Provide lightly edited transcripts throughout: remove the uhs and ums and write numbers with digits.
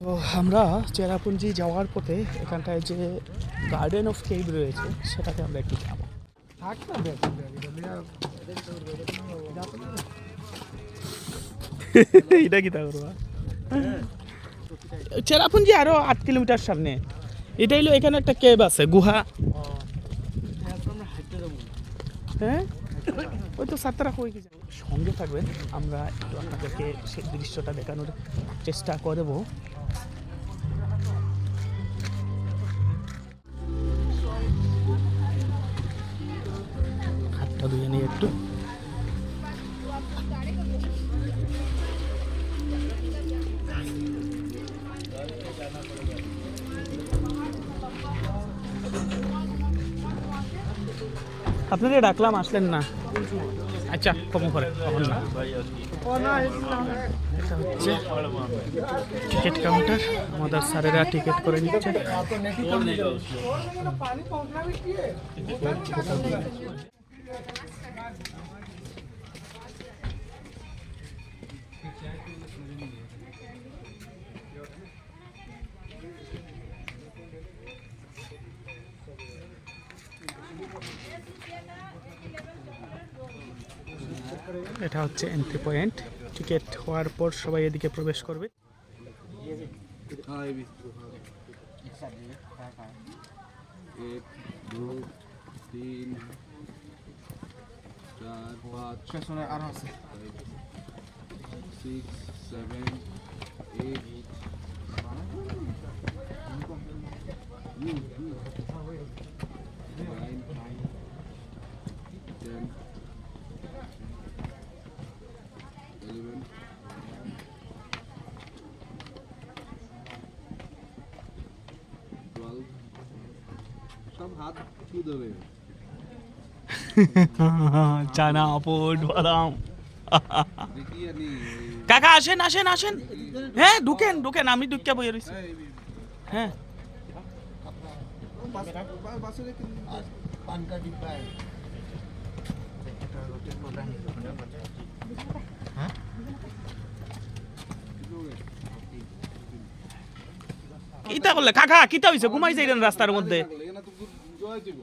তো আমরা চেরাপুঞ্জি যাওয়ার পথে এখানটায় যে গার্ডেন অফ কেভ রয়েছে সেটাকে আমরা একটু যাবো। এটা কি তা করবা? চেরাপুঞ্জি আরো 8 কিলোমিটার সামনে। এটা হলো এখানে একটা কেভ আছে, গুহা। হ্যাঁ, ওই তো সাতরা হয়ে গেছে। সঙ্গে থাকবেন, আমরা একটু আপনাদেরকে সেই দৃশ্যটা দেখানোর চেষ্টা করব। হাতটা ধুয়ে নিয়ে একটু। আপনাদের ডাকলাম, আসলেন না। আচ্ছা, কম করে তখন না। এটা হচ্ছে টিকিট কাউন্টার, আমাদের স্যারেরা টিকিট করে নিচ্ছে। এটা হচ্ছে এন্ট্রি পয়েন্ট। টিকিট হওয়ার পর সবাই এদিকে প্রবেশ করবে। সব হাত ছু দেবে। চানা পোট বাদাম। কাকা আসেন আসেন আসেন। হ্যাঁ, ঢুকেন ঢুকেন, আমি ঢুকে বইয়ে রয়েছি। হ্যাঁ, কিতা করলে কাকা? কিতা হইছে? ঘুমাই যাইলেন রাস্তার মধ্যে?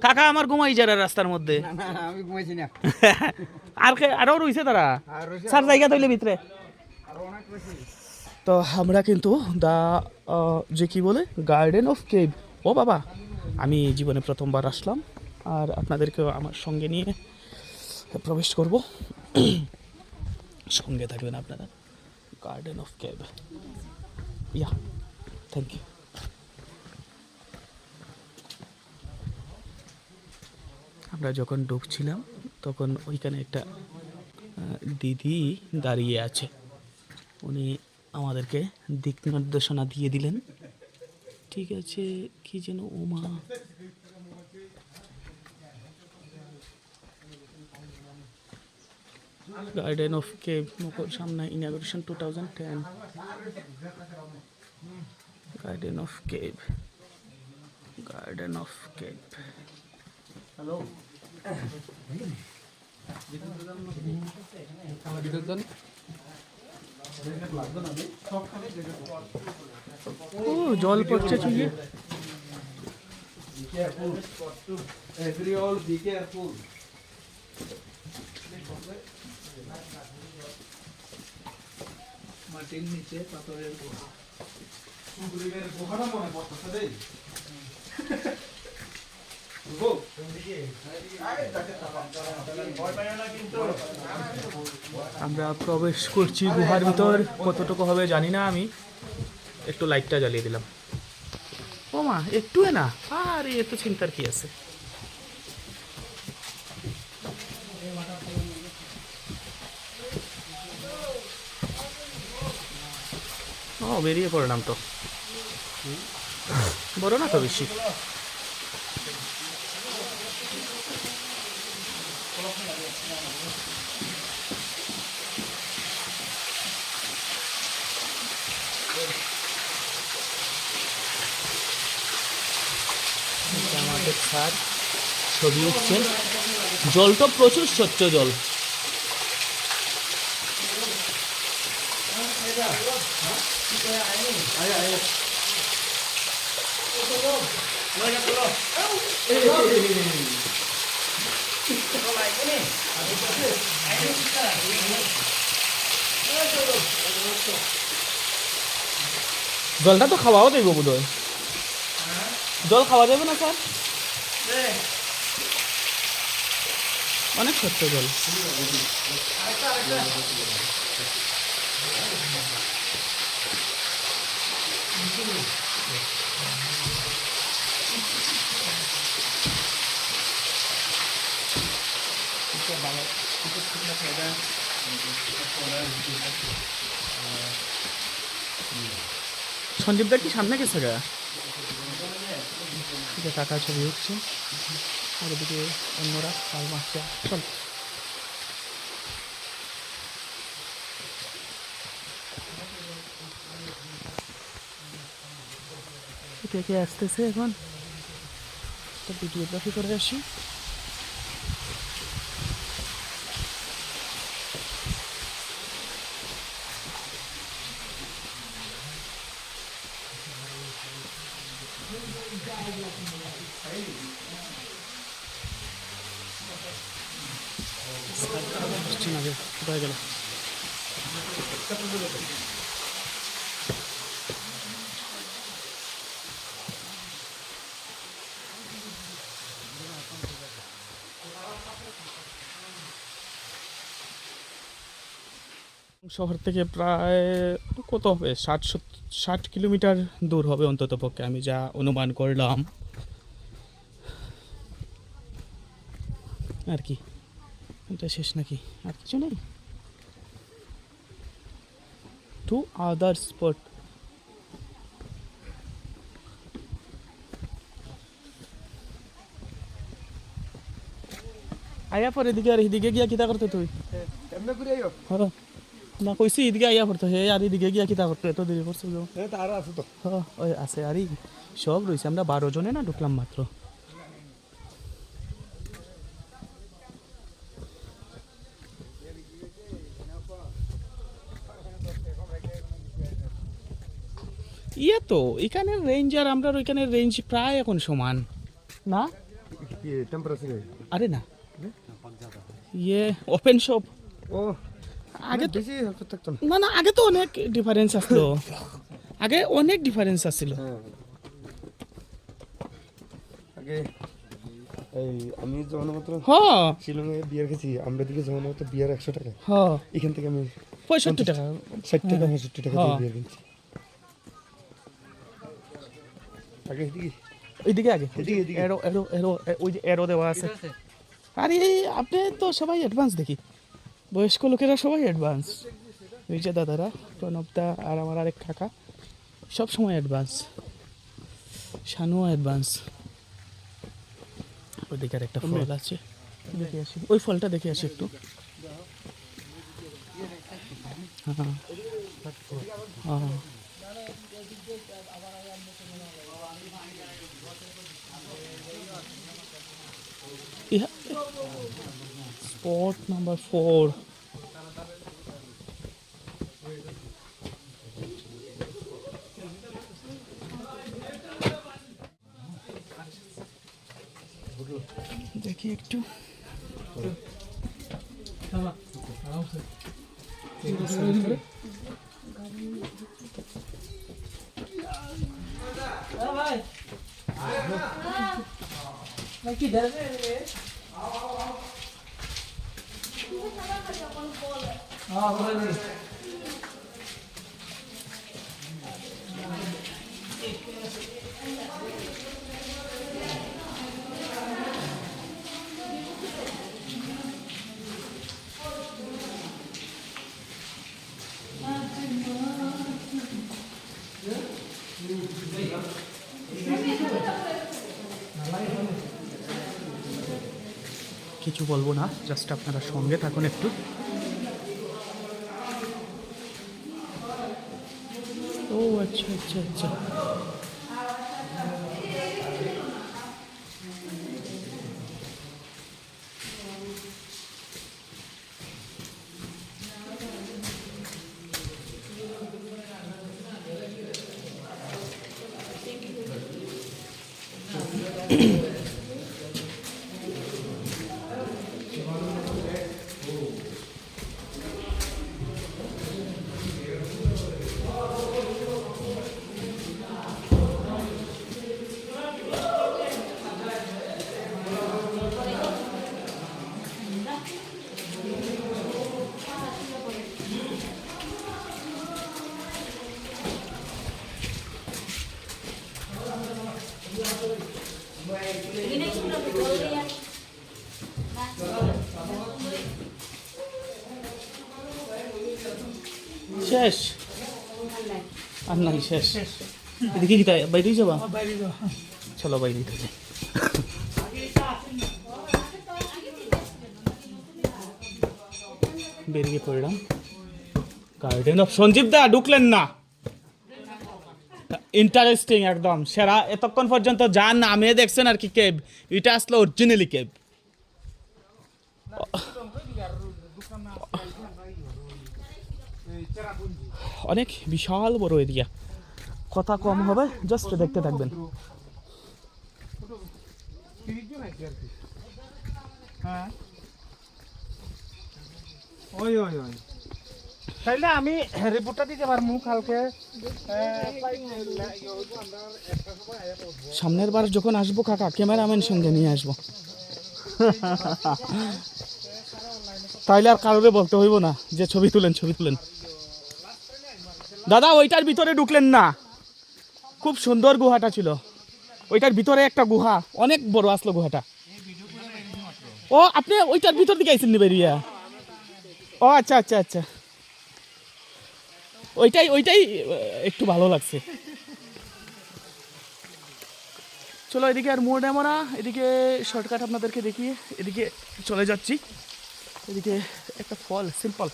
কাকা আমার ঘুমাই যায় রাস্তার মধ্যে। আমি ঘুমাইছি না। আর আরো রইছে তারা, স্যার জায়গা তৈলে ভিতরে। তো আমরা কিন্তু যে কি বলে গার্ডেন অফ কেভ, ও বাবা, আমি জীবনে প্রথমবার আসলাম আর আপনাদেরকেও আমার সঙ্গে নিয়ে প্রবেশ করব। সঙ্গে থাকবেন আপনারা। Garden of cave, yeah, thank you. আমরা যখন ঢুকছিলাম তখন ওইখানে একটা দিদি দাঁড়িয়ে আছে, উনি আমাদেরকে দিক নির্দেশনা দিয়ে দিলেন। ঠিক আছে, কি যেন ওমা, গার্ডেন অফ কেভ মুকুল সামনে inauguration 2010। Garden of cave, garden of cave. Hello, ও জল পড়ছে চুইয়ে। মাটির নিচে পাথরের গুহা। গুহাটা মনে পড়তেছে রে। আমরা প্রবেশ করছি গুহার ভিতর, কতটুকু হবে জানি না। আমি একটু লাইটটা জ্বালিয়ে দিলাম। ও মা, একটু না, আরে এত চিন্তার কি আছে? ও, বেরিয়ে পড়লাম তো, বড় না তো বেশি। আমাদের স্যার ছবি উঠছেন। জলটা প্রচুর স্বচ্ছ জল। জলটা তো খাওয়াও দেবো বোধ হয়, জল খাওয়া যাবে না স্যার? অনেক সত্য জল। সঞ্জীবদা কি সামনে গেছে গা? টাকা ছবি হচ্ছে, আর এদিকে অন্যরা কাল মাসটা চল। কে কে আসতেছে এখন, তো ভিডিওগ্রাফি করে আসি। কোথায় গেল? শহর থেকে প্রায় কত হবে, 60 কিলোমিটার দূর হবে অন্তত পক্ষে, আমি যা অনুমান করলাম আর কি। এটা শেষ নাকি, আর কিছু নেই? To other spot. আয়া পর এদিকে, আর এদিকে গিয়া কিতা করতে তুই? এমনি ঘুরে আইও। হ্যাঁ না কইছি এদিকে আইয়া পড়তো, হে আর এদিকে গিয়া কিতা করতো, এত দেরি করছে যে। তারা আছে তো। হ্যাঁ ওই আছে, আরে সব রয়েছে, আমরা 12 জনে না ঢুকলাম মাত্র। ইয়ে তো এখানের রেঞ্জ আর আমরা ওইখানের রেঞ্জ প্রায় এখন সমান না? টেম্পারেচার আরে না, ইয়ে ওপেন শপ ও আগে তো, বেশি থাকতো না। না না আগে তো অনেক ডিফারেন্স আসলো, আগে অনেক ডিফারেন্স আসছিল। আগে এই আমি যখন মাত্র হ্যাঁ শিলংয়ে বিয়ার খেয়েছি, আমরা দিকে যখন মাত্র বিয়ার 100 টাকা, হ্যাঁ এখান থেকে আমি 65 টাকা 60 টাকা 65 টাকা দিয়ে হ্যাঁ। বিয়ার কিনছি। আগে এদিকে ওইদিকে আগে এদিকে, এদিকে। এরো এরো এরো ওই যে এরো দেওয়া আছে। আরে আপনি তো সবাই অ্যাডভান্স দেখি, বয়স্ক লোকেরা সবাই অ্যাডভান্স। ওই যে দাদারা, প্রণবদা আর আমার আরেক কাকা সব সময় অ্যাডভান্স, শানুও অ্যাডভান্স। ওইদিকে আর একটা ফল আছে, দেখে আসি ওই ফলটা, দেখে আসি একটু। হ্যাঁ হ্যাঁ স্পট নাম্বার 4। দেখি একটু, কিছু বলবো না, জাস্ট আপনারা সঙ্গে থাকুন একটু। ও আচ্ছা আচ্ছা আচ্ছা, শেষ আর নাই শেষ এদিকে কি তাই বাইরেই যাবা চলো বাইরেই থেকে বেরিয়ে পড়লাম গার্ডেন অফ সঞ্জীব দা ঢুকলেন না ইন্টারেস্টিং একদম সেরা এতক্ষণ পর্যন্ত যা নামে দেখছেন আর কি কেব এটা আসলে অরিজিনালি কেব অনেক বিশাল বড় এরিয়া কথা কম হবে জাস্ট দেখতে থাকবেন হ্যাঁ ওই ওই ওই তাইলে আমি রিপোর্টটা দিতে পারবো কালকে সামনের বার যখন আসবো কাকা ক্যামেরাম্যান সঙ্গে নিয়ে আসবো তাইলে আর কারোরে বলতে হইব না যে ছবি তুলেন দাদা ওইটার ভিতরে ঢুকলেন না খুব সুন্দর গুহাটা ছিল ওইটার ভিতরে একটা গুহা অনেক বড় আসলো গুহাটা ও আপনি ওইটার ভিতর দিকে আইছেন নি বেরিয়া ও আচ্ছা আচ্ছা আচ্ছা ওইটাই একটু ভালো লাগছে চলো এদিকে আর মোড় আমরা এদিকে শর্টকাট আপনাদেরকে দেখিয়ে এদিকে চলে যাচ্ছি এদিকে একটা ফল সিম্পল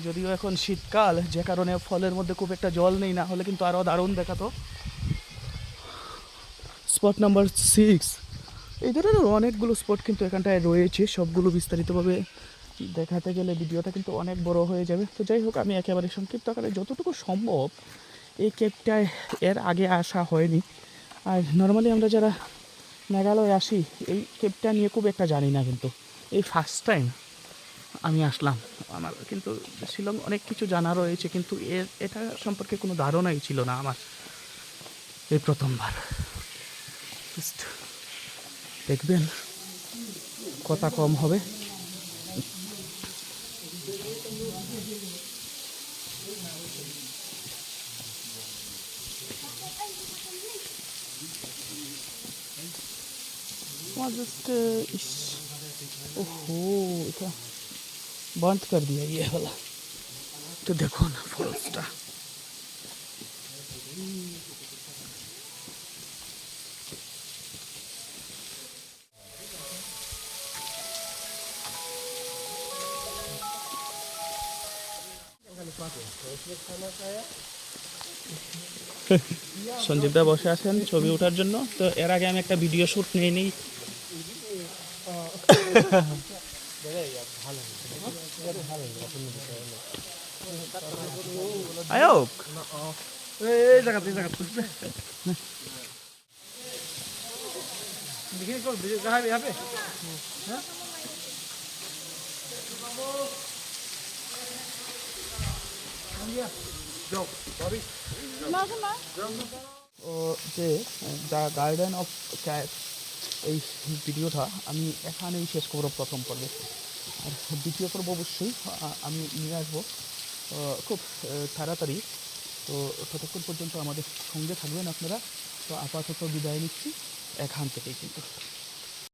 যদিও এখন শীতকাল যে কারণে ফলের মধ্যে খুব একটা জল নেই না হলে কিন্তু আরও দারুণ দেখাতো স্পট নাম্বার 6 এই ধরনের অনেকগুলো স্পট কিন্তু এখানটায় রয়েছে সবগুলো বিস্তারিতভাবে দেখাতে গেলে ভিডিওটা কিন্তু অনেক বড় হয়ে যাবে তো যাই হোক আমি একেবারে সংক্ষিপ্ত আকারে যতটুকু সম্ভব এই কেপটায় এর আগে আসা হয়নি আর নর্মালি আমরা যারা মেঘালয় আসি এই কেপটা নিয়ে খুব একটা জানি না কিন্তু এই ফার্স্ট টাইম আমি আসলাম আমার কিন্তু শিলং অনেক কিছু জানা রয়েছে কিন্তু এটা সম্পর্কে কোনো ধারণাই ছিল না আমার এই প্রথমবার জাস্ট দেখবেন কথা কম হবে जस्ट ओहो এটা बंद कर दिया ये वाला तो देखो ना फॉरेस्टा সঞ্জীবদা বসে আছেন ছবি ওঠার জন্য তো এর আগে আমি একটা ভিডিও শুট নিয়ে নিই আয়োক এই জায়গা देखिए कौन कहाँ है यहाँ पे जाओ सॉरी ও যে দ্য গার্ডেন অফ ক্যাট এই ভিডিওটা আমি এখানেই শেষ করবো প্রথম পর্বে আর দ্বিতীয় পর্ব অবশ্যই আমি নিয়ে আসবো খুব তাড়াতাড়ি তো ততক্ষণ পর্যন্ত আমাদের সঙ্গে থাকবেন আপনারা তো আপাতত বিদায় নিচ্ছি এখান থেকেই কিন্তু